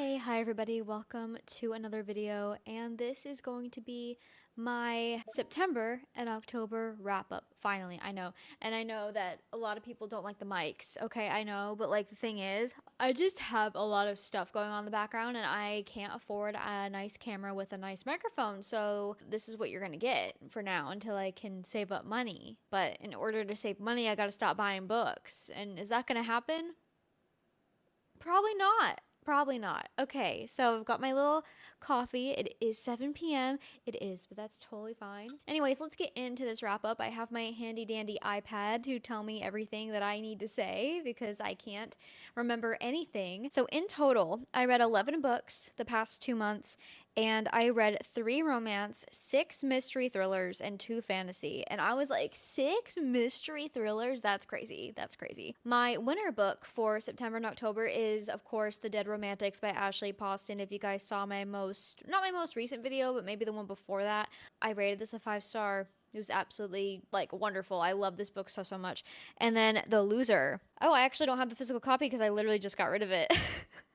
Hey, hi everybody, welcome to another video, and this is going to be my September and October wrap up. Finally, I know. And I know that a lot of people don't like the mics, okay, I know, but like the thing is, I just have a lot of stuff going on in the background and I can't afford a nice camera with a nice microphone, so this is what you're gonna get for now until I can save up money. But in order to save money, I gotta stop buying books. And is that gonna happen? Probably not. Probably not. Okay, so I've got my little coffee. It is 7 p.m. It is, but that's totally fine. Anyways, let's get into this wrap up. I have my handy dandy iPad to tell me everything that I need to say because I can't remember anything. So in total, I read 11 books the past 2 months, and I read 3 romance, 6 mystery thrillers, and 2 fantasy. And I was like, 6 mystery thrillers? That's crazy. That's crazy. My winter book for September and October is, of course, The Dead Romantics by Ashley Poston. If you guys saw my not my most recent video, but maybe the one before that, I rated this a 5-star. It was absolutely, like, wonderful. I love this book so much. And then The Loser. Oh, I actually don't have the physical copy because I literally just got rid of it.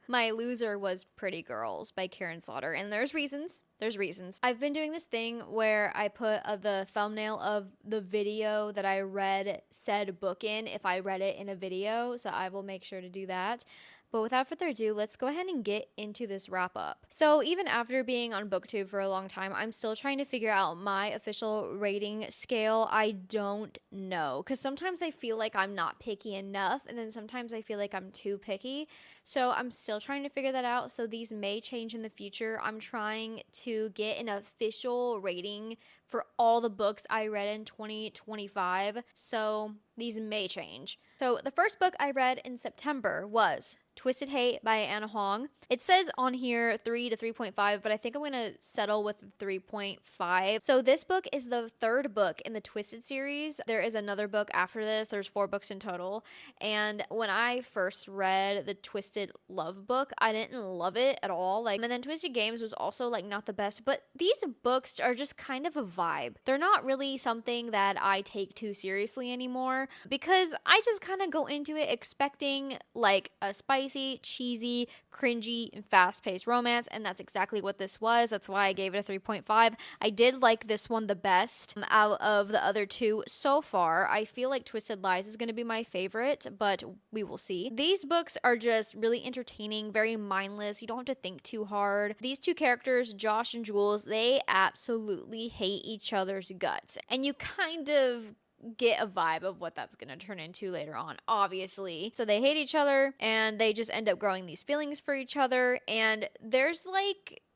My loser was Pretty Girls by Karen Slaughter, and there's reasons. There's reasons. I've been doing this thing where I put the thumbnail of the video that I read said book in if I read it in a video, so I will make sure to do that. But without further ado, let's go ahead and get into this wrap up. So even after being on booktube for a long time, I'm still trying to figure out my official rating scale. I don't know, because sometimes I feel like I'm not picky enough, and then sometimes I feel like I'm too picky. So I'm still trying to figure that out. So these may change in the future. I'm trying to get an official rating for all the books I read in 2025. So these may change. So the first book I read in September was Twisted Hate by Anna Huang. It says on here 3 to 3.5, but I think I'm going to settle with 3.5. So this book is the 3rd book in the Twisted series. There is another book after this. There's 4 books in total. And when I first read the Twisted Love book, I didn't love it at all. And then Twisted Games was also not the best, but these books are just kind of a vibe. They're not really something that I take too seriously anymore because I just kind of go into it expecting a spicy, cheesy, cringy, and fast-paced romance, and that's exactly what this was. That's why I gave it a 3.5. I did like this one the best out of the other 2 so far. I feel like Twisted Lies is going to be my favorite, but we will see. These books are just really entertaining, very mindless. You don't have to think too hard. These 2 characters, Josh and Jules, they absolutely hate each other's guts, and you kind of get a vibe of what that's going to turn into later on, obviously. So they hate each other and they just end up growing these feelings for each other, and there's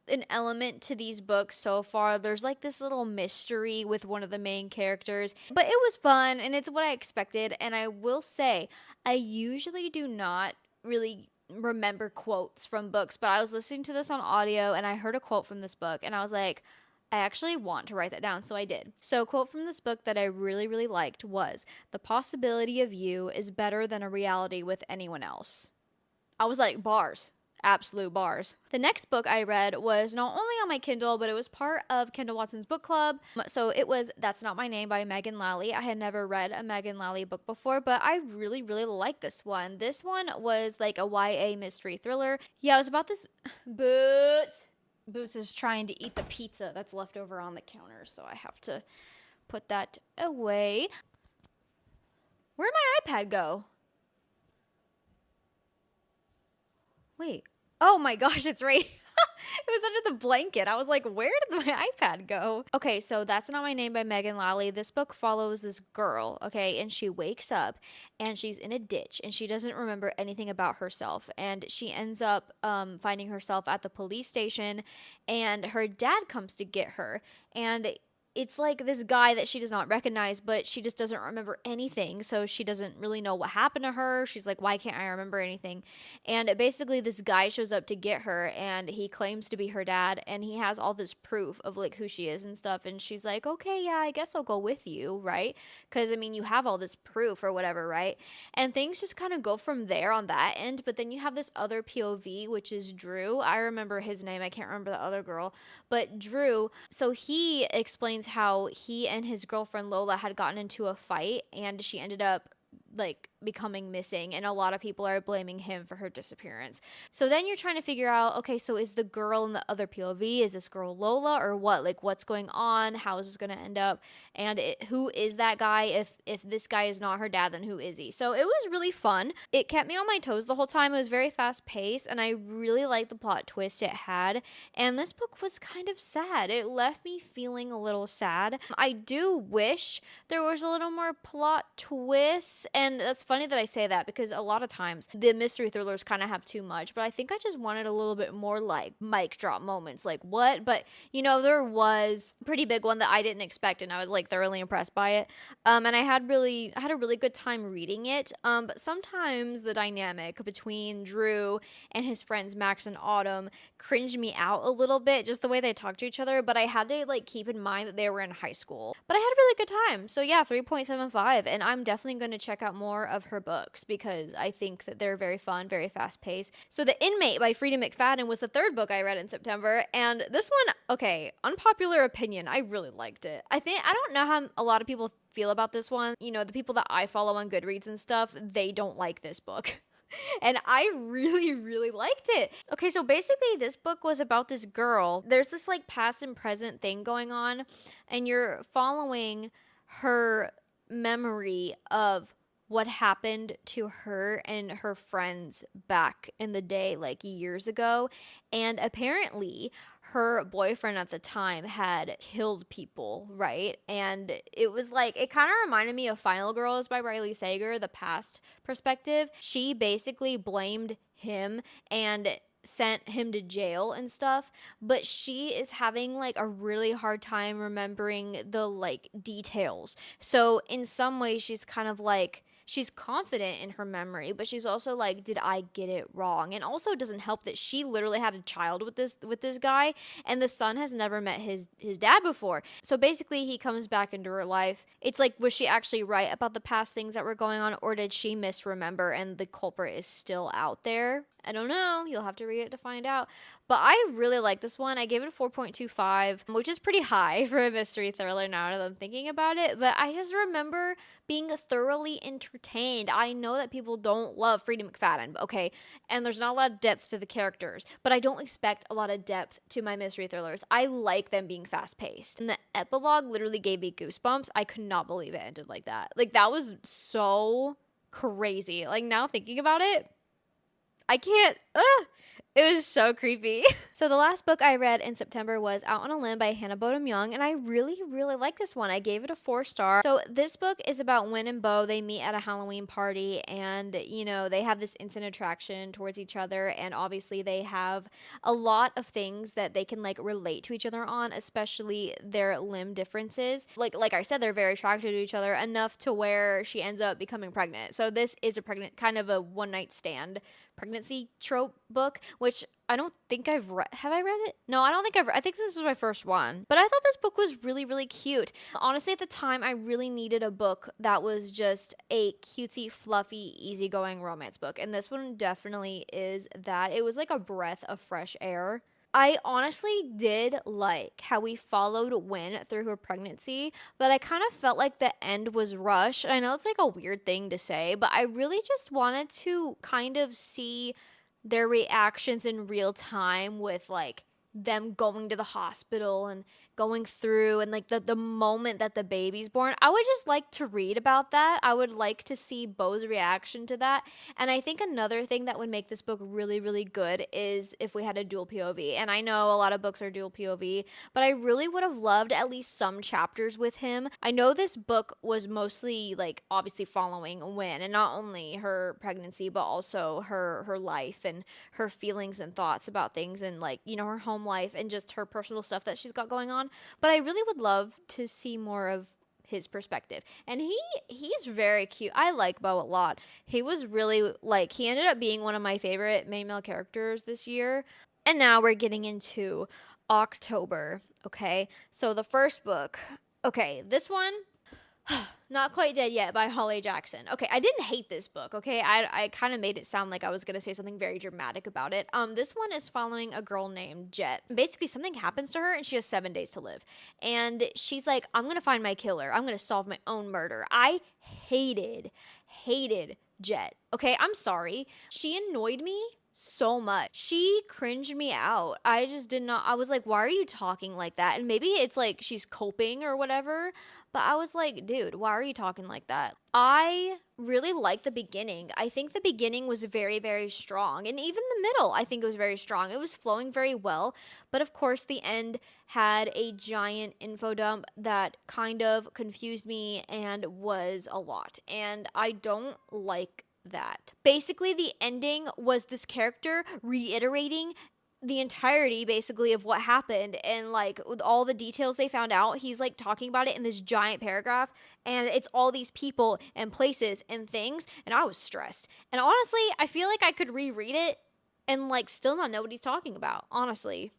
an element to these books so far. There's this little mystery with one of the main characters, but it was fun and it's what I expected. And I will say, I usually do not really remember quotes from books, but I was listening to this on audio and I heard a quote from this book and I was like, I actually want to write that down, so I did. So a quote from this book that I really liked was, "The possibility of you is better than a reality with anyone else." I was like, bars. Absolute bars. The next book I read was not only on my Kindle, but it was part of Kendall Watson's book club. So it was That's Not My Name by Megan Lally. I had never read a Megan Lally book before, but I really liked this one. This one was a YA mystery thriller. Yeah, it was about this Boots is trying to eat the pizza that's left over on the counter, so I have to put that away. Where'd my iPad go? Wait. Oh my gosh, it's right. It was under the blanket. I was like, where did my iPad go? Okay, so That's Not My Name by Megan Lally. This book follows this girl, okay, and she wakes up and she's in a ditch and she doesn't remember anything about herself. And she ends up finding herself at the police station, and her dad comes to get her. And it's this guy that she does not recognize, but she just doesn't remember anything. So she doesn't really know what happened to her. She's like, why can't I remember anything? And basically this guy shows up to get her and he claims to be her dad and he has all this proof of who she is and stuff. And she's like, okay, yeah, I guess I'll go with you, right? Because you have all this proof or whatever, right? And things just kind of go from there on that end. But then you have this other POV, which is Drew. I remember his name. I can't remember the other girl, but Drew. So he explains how he and his girlfriend Lola had gotten into a fight and she ended up becoming missing, and a lot of people are blaming him for her disappearance. So then you're trying to figure out, okay, so is the girl in the other POV, is this girl Lola or what? Like, what's going on? How is this going to end up? And who is that guy? If this guy is not her dad, then who is he? So it was really fun. It kept me on my toes the whole time. It was very fast paced, and I really liked the plot twist it had. And this book was kind of sad. It left me feeling a little sad. I do wish there was a little more plot twists, and that's funny that I say that because a lot of times the mystery thrillers kind of have too much, but I think I just wanted a little bit more like mic drop moments, like what? But you know, there was a pretty big one that I didn't expect, and I was like thoroughly impressed by it. And I had a really good time reading it. But sometimes the dynamic between Drew and his friends Max and Autumn cringed me out a little bit, just the way they talk to each other. But I had to like keep in mind that they were in high school. But I had a really good time. So yeah, 3.75, and I'm definitely going to check out more of her books because I think that they're very fun, very fast paced. So The Inmate by Freida McFadden was the third book I read in September, and this one, okay, unpopular opinion, I really liked it. I don't know how a lot of people feel about this one. You know, the people that I follow on Goodreads and stuff, they don't like this book. And I really, really liked it. Okay, so basically this book was about this girl. There's this like past and present thing going on, and you're following her memory of what happened to her and her friends back in the day, like years ago. And apparently her boyfriend at the time had killed people, right? And it was like, it kind of reminded me of Final Girls by Riley Sager, the past perspective. She basically blamed him and sent him to jail and stuff, but she is having like a really hard time remembering the like details. So in some ways she's kind of like, she's confident in her memory, but she's also like, did I get it wrong? And also it doesn't help that she literally had a child with this guy, and the son has never met his dad before. So basically he comes back into her life. It's like, was she actually right about the past things that were going on, or did she misremember and the culprit is still out there? I don't know. You'll have to read it to find out. But I really like this one. I gave it a 4.25, which is pretty high for a mystery thriller now that I'm thinking about it. But I just remember being thoroughly entertained. I know that people don't love Freida McFadden, okay? And there's not a lot of depth to the characters. But I don't expect a lot of depth to my mystery thrillers. I like them being fast-paced. And the epilogue literally gave me goosebumps. I could not believe it ended like that. Like, that was so crazy. Like, now thinking about it, I can't, it was so creepy. So the last book I read in September was Out on a Limb by Hannah Bodum Young, and I really, really like this one. I gave it a 4-star. So this book is about Win and Bo. They meet at a Halloween party, and, you know, they have this instant attraction towards each other, and obviously they have a lot of things that they can, like, relate to each other on, especially their limb differences. Like I said, they're very attracted to each other, enough to where she ends up becoming pregnant. So this is a pregnant, kind of a one-night stand pregnancy trope book, which I don't think I've read. Have I read it? No, I don't think I think this was my first one. But I thought this book was really, really cute. Honestly, at the time, I really needed a book that was just a cutesy, fluffy, easygoing romance book. And this one definitely is that. It was like a breath of fresh air. I honestly did like how we followed Win through her pregnancy, but I kind of felt like the end was rushed. I know it's like a weird thing to say, but I really just wanted to kind of see their reactions in real time with like them going to the hospital and going through and like the moment that the baby's born. I would just like to read about that. I would like to see Bo's reaction to that. And I think another thing that would make this book really, really good is if we had a dual POV. And I know a lot of books are dual POV, but I really would have loved at least some chapters with him. I know this book was mostly like obviously following Win, and not only her pregnancy, but also her life and her feelings and thoughts about things, and like, you know, her home life and just her personal stuff that she's got going on. But I really would love to see more of his perspective. And he's very cute. I like Bo a lot. He was really like, he ended up being one of my favorite main male characters this year. And now we're getting into October. Okay, so the first book, okay, this one, Not Quite Dead Yet by Holly Jackson. Okay, I didn't hate this book, okay? I kind of made it sound like I was going to say something very dramatic about it. This one is following a girl named Jet. Basically, something happens to her and she has 7 days to live. And she's like, I'm going to find my killer. I'm going to solve my own murder. I hated Jet. Okay, I'm sorry. She annoyed me so much. She cringed me out. I just did not. I was like, why are you talking like that? And maybe it's like she's coping or whatever. But I was like, dude, why are you talking like that? I really liked the beginning. I think the beginning was very, very strong. And even the middle, I think it was very strong. It was flowing very well. But of course, the end had a giant info dump that kind of confused me and was a lot. And I don't like that. Basically, the ending was this character reiterating the entirety basically of what happened, and like with all the details they found out, he's like talking about it in this giant paragraph, and it's all these people and places and things, and I was stressed. And honestly, I feel like I could reread it and like still not know what he's talking about, honestly.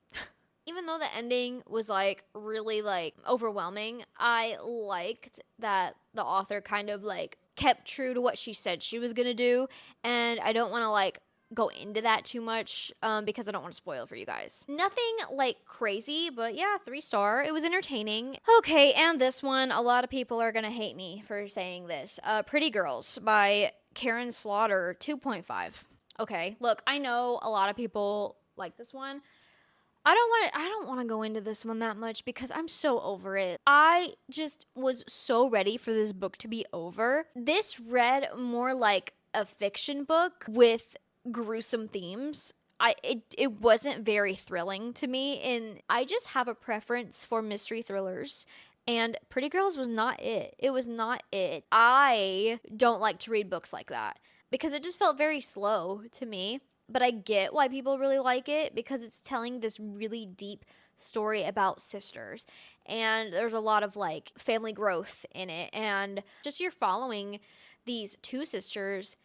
Even though the ending was like really like overwhelming, I liked that the author kind of like kept true to what she said she was gonna do. And I don't want to like go into that too much because I don't want to spoil for you guys. Nothing like crazy, but yeah, 3-star. It was entertaining. Okay, and this one, a lot of people are gonna hate me for saying this. Pretty Girls by Karen Slaughter, 2.5. Okay, look, I know a lot of people like this one. I don't want to go into this one that much because I'm so over it. I just was so ready for this book to be over. This read more like a fiction book with gruesome themes. It wasn't very thrilling to me, and I just have a preference for mystery thrillers. And Pretty Girls was not it. It was not it. I don't like to read books like that because it just felt very slow to me. But I get why people really like it because it's telling this really deep story about sisters. And there's a lot of like family growth in it. And just you're following these two sisters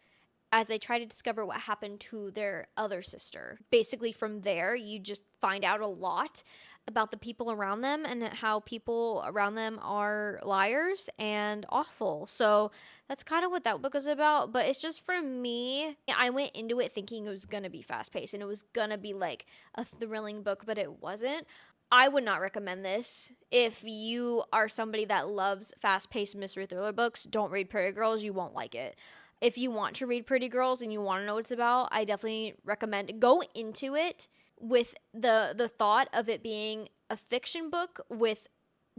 as they try to discover what happened to their other sister. Basically, from there, you just find out a lot about the people around them and how people around them are liars and awful. So that's kind of what that book was about. But it's just for me, I went into it thinking it was going to be fast paced and it was going to be like a thrilling book, but it wasn't. I would not recommend this. If you are somebody that loves fast paced mystery thriller books, don't read Pretty Girls. You won't like it. If you want to read Pretty Girls and you want to know what it's about, I definitely recommend go into it with the thought of it being a fiction book with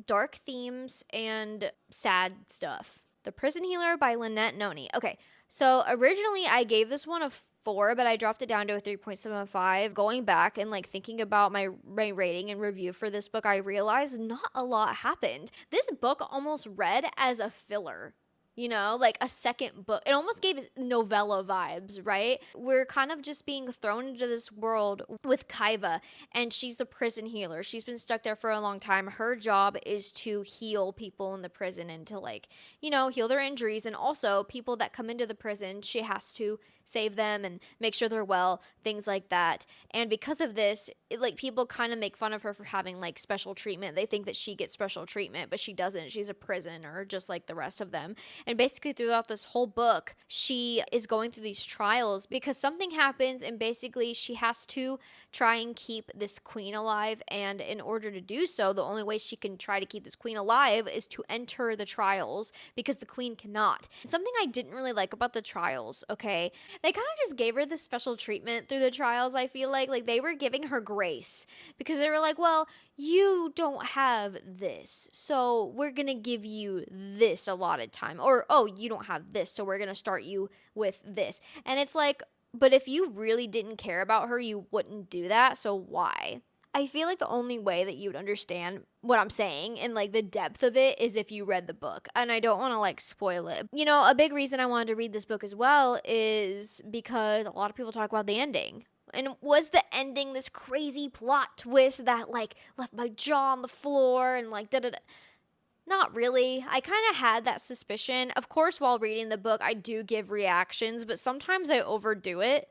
dark themes and sad stuff. The Prison Healer by Lynette Noni. Okay, so originally I gave this one a 4, but I dropped it down to a 3.75. Going back and like thinking about my rating and review for this book, I realized not a lot happened. This book almost read as a filler. You know, like a second book. It almost gave us novella vibes, right? We're kind of just being thrown into this world with Kaiva, and she's the prison healer. She's been stuck there for a long time. Her job is to heal people in the prison and to like, you know, heal their injuries. And also people that come into the prison, she has to save them and make sure they're well, things like that. And because of this, like people kind of make fun of her for having like special treatment. They think that she gets special treatment, but she doesn't. She's a prisoner just like the rest of them. And basically throughout this whole book, she is going through these trials because something happens, and basically she has to try and keep this queen alive. And in order to do so, the only way she can try to keep this queen alive is to enter the trials because the queen cannot. Something I didn't really like about the trials, okay? They kind of just gave her this special treatment through the trials, I feel like they were giving her grace because they were like, well, you don't have this, so we're gonna give you this allotted time. Or, oh, you don't have this, so we're gonna start you with this. And it's like, but if you really didn't care about her, you wouldn't do that, so why? I feel like the only way that you would understand what I'm saying and like the depth of it is if you read the book. And I don't want to like spoil it. You know, a big reason I wanted to read this book as well is because a lot of people talk about the ending. And was the ending this crazy plot twist that like left my jaw on the floor and like da-da-da? Not really. I kind of had that suspicion. Of course, while reading the book, I do give reactions, but sometimes I overdo it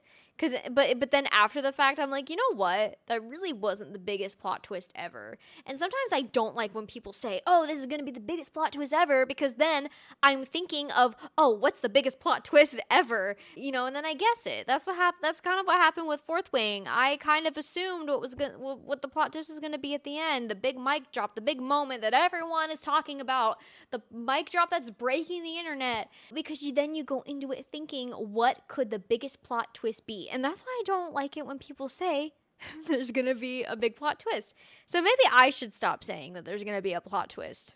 But then after the fact, I'm like, you know what? That really wasn't the biggest plot twist ever. And sometimes I don't like when people say, oh, this is going to be the biggest plot twist ever, because then I'm thinking of, oh, what's the biggest plot twist ever? And then I guess it. That's what happened. That's kind of what happened with Fourth Wing. I kind of assumed what the plot twist was going to be at the end. The big mic drop, the big moment that everyone is talking about, the mic drop that's breaking the internet, because then you go into it thinking, what could the biggest plot twist be? And that's why I don't like it when people say there's going to be a big plot twist. So maybe I should stop saying that there's going to be a plot twist.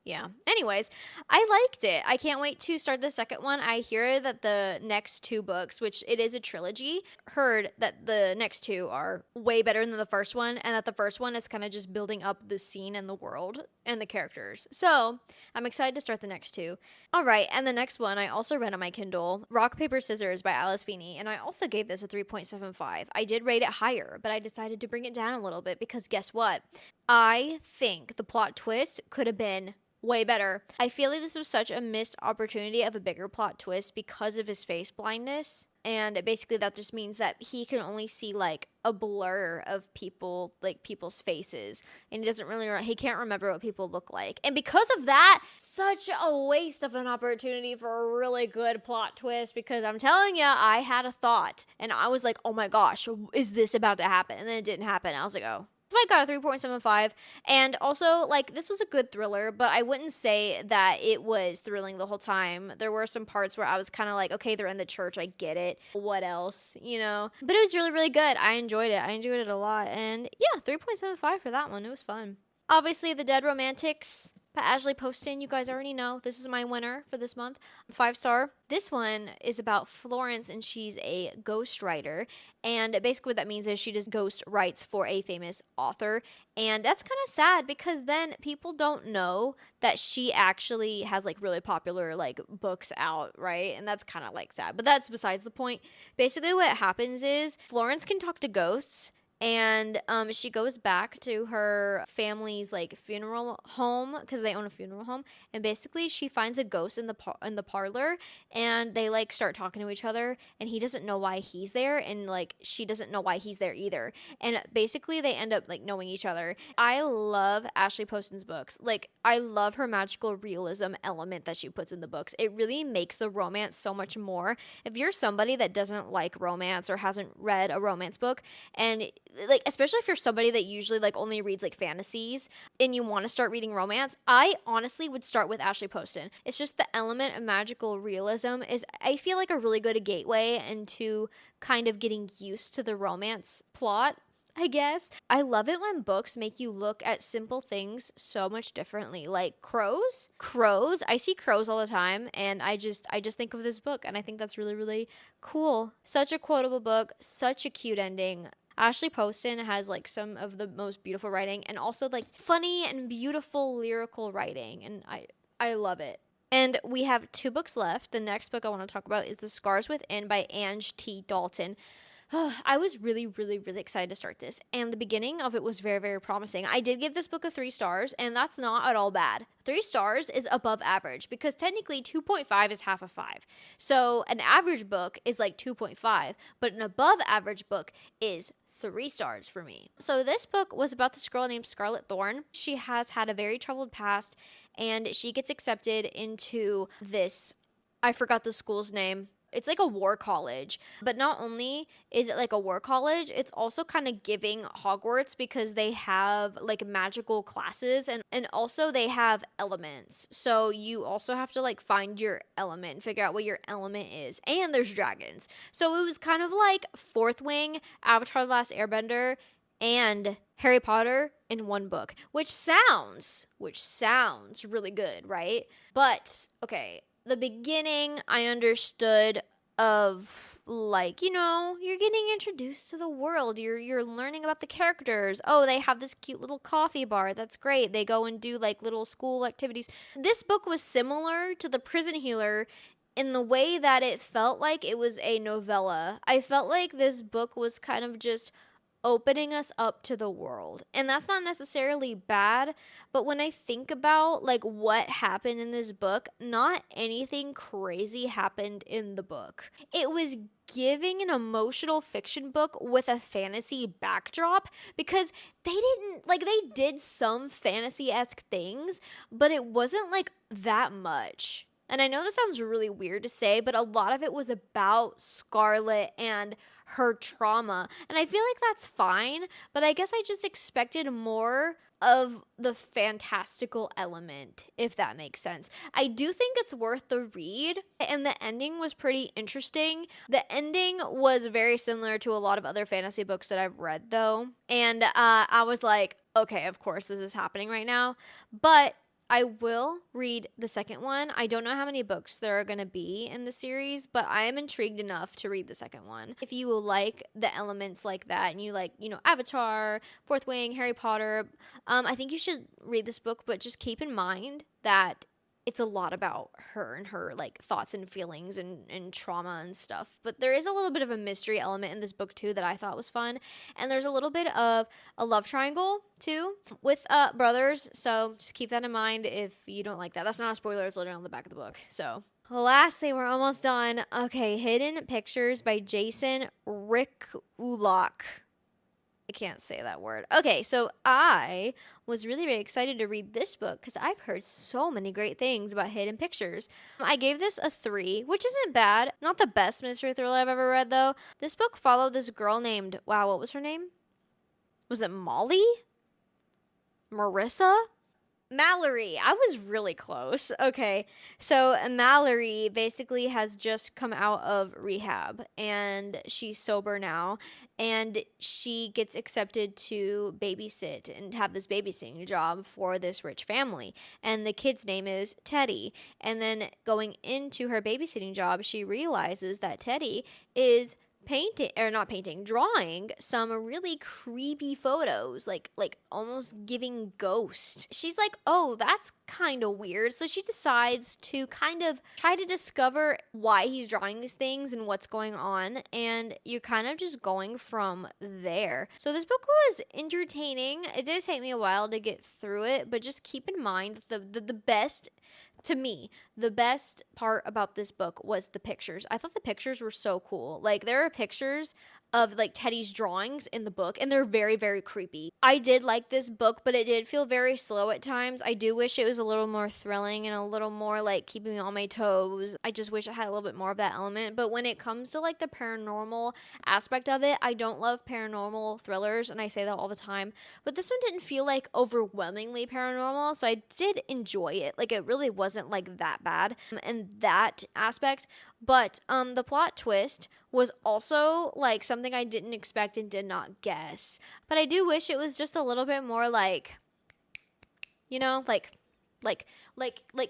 Yeah. Anyways, I liked it. I can't wait to start the second one. I hear that the next two books, which it is a trilogy, heard that the next two are way better than the first one, and that the first one is kind of just building up the scene and the world and the characters. So I'm excited to start the next two. All right. And the next one I also read on my Kindle, Rock, Paper, Scissors by Alice Feeney. And I also gave this a 3.75. I did rate it higher, but I decided to bring it down a little bit because guess what? I think the plot twist could have been way better. I feel like this was such a missed opportunity of a bigger plot twist because of his face blindness. And basically that just means that he can only see like a blur of people, like people's faces. And he can't remember what people look like. And because of that, such a waste of an opportunity for a really good plot twist, because I'm telling you, I had a thought and I was like, oh my gosh, is this about to happen? And then it didn't happen. I was like, oh. So I got a 3.75, and also, like, this was a good thriller, but I wouldn't say that it was thrilling the whole time. There were some parts where I was kind of like, okay, they're in the church, I get it. What else, But it was really, really good. I enjoyed it. I enjoyed it a lot, and yeah, 3.75 for that one. It was fun. Obviously, The Dead Romantics by Ashley Poston. You guys already know. This is my winner for this month. 5-star. This one is about Florence, and she's a ghostwriter. And basically what that means is she just ghost writes for a famous author. And that's kind of sad because then people don't know that she actually has like really popular like books out, right? And that's kind of like sad. But that's besides the point. Basically what happens is Florence can talk to ghosts. And she goes back to her family's like funeral home because they own a funeral home. And basically she finds a ghost in the parlor, and they like start talking to each other. And he doesn't know why he's there, and like she doesn't know why he's there either. And basically they end up like knowing each other. I love Ashley Poston's books. Like I love her magical realism element that she puts in the books. It really makes the romance so much more. If you're somebody that doesn't like romance or hasn't read a romance book, and like especially if you're somebody that usually like only reads like fantasies and you want to start reading romance, I honestly would start with Ashley Poston. It's just the element of magical realism is, I feel like, a really good gateway into kind of getting used to the romance plot, I guess. I love it when books make you look at simple things so much differently. Like crows. I see crows all the time, and I just think of this book, and I think that's really, really cool. Such a quotable book, such a cute ending. Ashley Poston has like some of the most beautiful writing, and also like funny and beautiful lyrical writing, and I love it. And we have 2 books left. The next book I want to talk about is The Scars Within by Ange T. Dalton. I was really, really, really excited to start this, and the beginning of it was very, very promising. I did give this book a 3 stars, and that's not at all bad. 3 stars is above average, because technically 2.5 is half of 5. So an average book is like 2.5, but an above average book is 3 stars for me. So this book was about this girl named Scarlett Thorne. She has had a very troubled past, and she gets accepted into this, I forgot the school's name. It's like a war college, but not only is it like a war college, it's also kind of giving Hogwarts, because they have like magical classes, and also they have elements. So you also have to like find your element and figure out what your element is. And there's dragons. So it was kind of like Fourth Wing, Avatar: The Last Airbender, and Harry Potter in one book, which sounds really good, right? But okay, the beginning I understood of like, you're getting introduced to the world. You're learning about the characters. Oh, they have this cute little coffee bar. That's great. They go and do like little school activities. This book was similar to The Prison Healer in the way that it felt like it was a novella. I felt like this book was kind of just opening us up to the world. And that's not necessarily bad, but when I think about like what happened in this book, not anything crazy happened in the book. It was giving an emotional fiction book with a fantasy backdrop, because they did some fantasy-esque things, but it wasn't like that much. And I know this sounds really weird to say, but a lot of it was about Scarlet and her trauma. And I feel like that's fine, but I guess I just expected more of the fantastical element, if that makes sense. I do think it's worth the read, and the ending was pretty interesting. The ending was very similar to a lot of other fantasy books that I've read, though. And I was like, okay, of course this is happening right now. But I will read the second one. I don't know how many books there are going to be in the series, but I am intrigued enough to read the second one. If you like the elements like that and you like, Avatar, Fourth Wing, Harry Potter, I think you should read this book, but just keep in mind that it's a lot about her and her like thoughts and feelings and trauma and stuff. But there is a little bit of a mystery element in this book too that I thought was fun. And there's a little bit of a love triangle too with brothers. So just keep that in mind if you don't like that. That's not a spoiler, it's literally on the back of the book. So lastly, we're almost done. Okay, Hidden Pictures by Jason Rickulach. I can't say that word. Okay, so I was really, really excited to read this book because I've heard so many great things about Hidden Pictures. I gave this a 3, which isn't bad. Not the best mystery thriller I've ever read, though. This book followed this girl named, wow, what was her name? Was it Molly? Marissa? Mallory. I was really close. Okay. So Mallory basically has just come out of rehab and she's sober now, and she gets accepted to babysit and have this babysitting job for this rich family. And the kid's name is Teddy. And then going into her babysitting job, she realizes that Teddy is drawing some really creepy photos, like almost giving ghost. She's like, oh, that's kind of weird. So she decides to kind of try to discover why he's drawing these things and what's going on, and you're kind of just going from there. So this book was entertaining. It did take me a while to get through it, but just keep in mind the best, to me, the best part about this book was the pictures. I thought the pictures were so cool. Like, there are pictures of like Teddy's drawings in the book, and they're very, very creepy. I did like this book, but it did feel very slow at times. I do wish it was a little more thrilling and a little more like keeping me on my toes. I just wish it had a little bit more of that element. But when it comes to like the paranormal aspect of it, I don't love paranormal thrillers, and I say that all the time. But this one didn't feel like overwhelmingly paranormal, so I did enjoy it. Like, it really wasn't like that bad in that aspect. But the plot twist was also like something I didn't expect and did not guess. But I do wish it was just a little bit more like,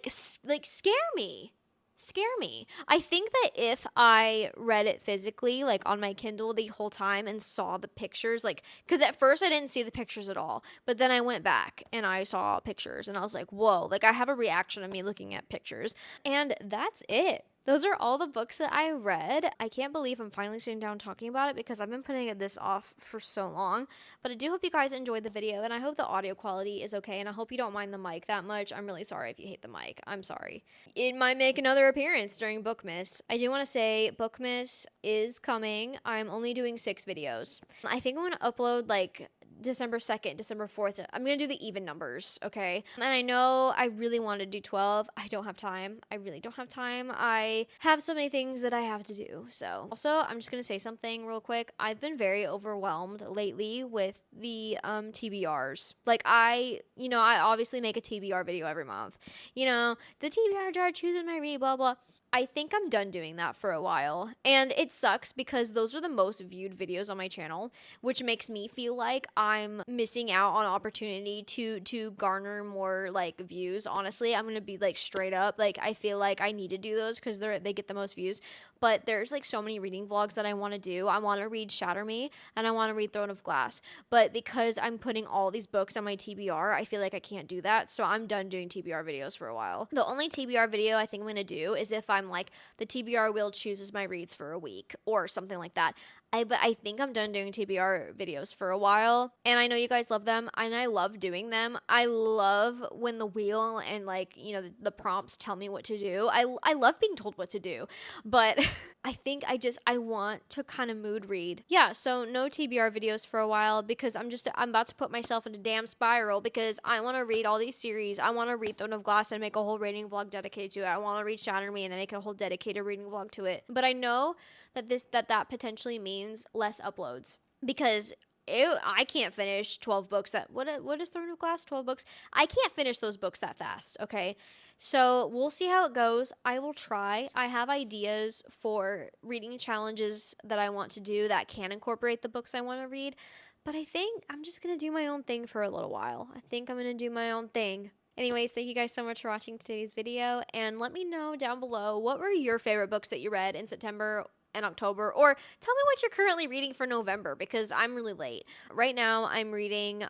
scare me. Scare me. I think that if I read it physically, like on my Kindle the whole time and saw the pictures, like, because at first I didn't see the pictures at all, but then I went back and I saw pictures and I was like, whoa, like I have a reaction of me looking at pictures. And that's it. Those are all the books that I read. I can't believe I'm finally sitting down talking about it because I've been putting this off for so long. But I do hope you guys enjoyed the video, and I hope the audio quality is okay, and I hope you don't mind the mic that much. I'm really sorry if you hate the mic. I'm sorry. It might make another appearance during Bookmas. I do want to say Bookmas is coming. I'm only doing 6 videos. I think I'm going to upload like December 2nd, December 4th. I'm going to do the even numbers, okay? And I know I really want to do 12. I don't have time. I really don't have time. I have so many things that I have to do. So, also, I'm just going to say something real quick. I've been very overwhelmed lately with the TBRs. Like, I obviously make a TBR video every month. The TBR jar choosing my read, blah, blah. I think I'm done doing that for a while. And it sucks because those are the most viewed videos on my channel, which makes me feel like I'm missing out on opportunity to garner more like views. Honestly, I'm gonna be like straight up, like I feel like I need to do those because they get the most views. But there's like so many reading vlogs that I want to do. I want to read Shatter Me and I want to read Throne of Glass. But because I'm putting all these books on my TBR, I feel like I can't do that. So I'm done doing TBR videos for a while. The only TBR video I think I'm gonna do is if I'm like the TBR wheel chooses my reads for a week or something like that. But I think I'm done doing TBR videos for a while. And I know you guys love them, and I love doing them. I love when the wheel and like, you know, the prompts tell me what to do. I love being told what to do. But I think I want to kind of mood read. Yeah, so no TBR videos for a while because I'm about to put myself in a damn spiral because I want to read all these series. I want to read Throne of Glass and make a whole reading vlog dedicated to it. I want to read Shatter Me and then make a whole dedicated reading vlog to it. But I know that that potentially means less uploads because I can't finish 12 books what is Throne of Glass? 12 books? I can't finish those books that fast, okay? So we'll see how it goes. I will try. I have ideas for reading challenges that I want to do that can incorporate the books I want to read, but I think I'm just going to do my own thing for a little while. I think I'm going to do my own thing. Anyways, thank you guys so much for watching today's video, and let me know down below what were your favorite books that you read in September and October, or tell me what you're currently reading for November because I'm really late. Right now I'm reading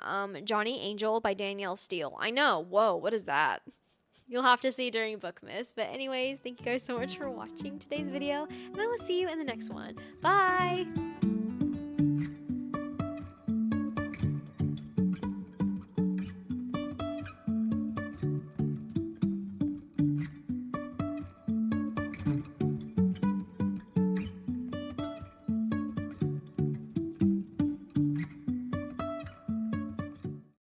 Johnny Angel by Danielle Steele. I know, whoa, what is that? You'll have to see during Bookmas. But anyways, thank you guys so much for watching today's video, and I will see you in the next one. Bye!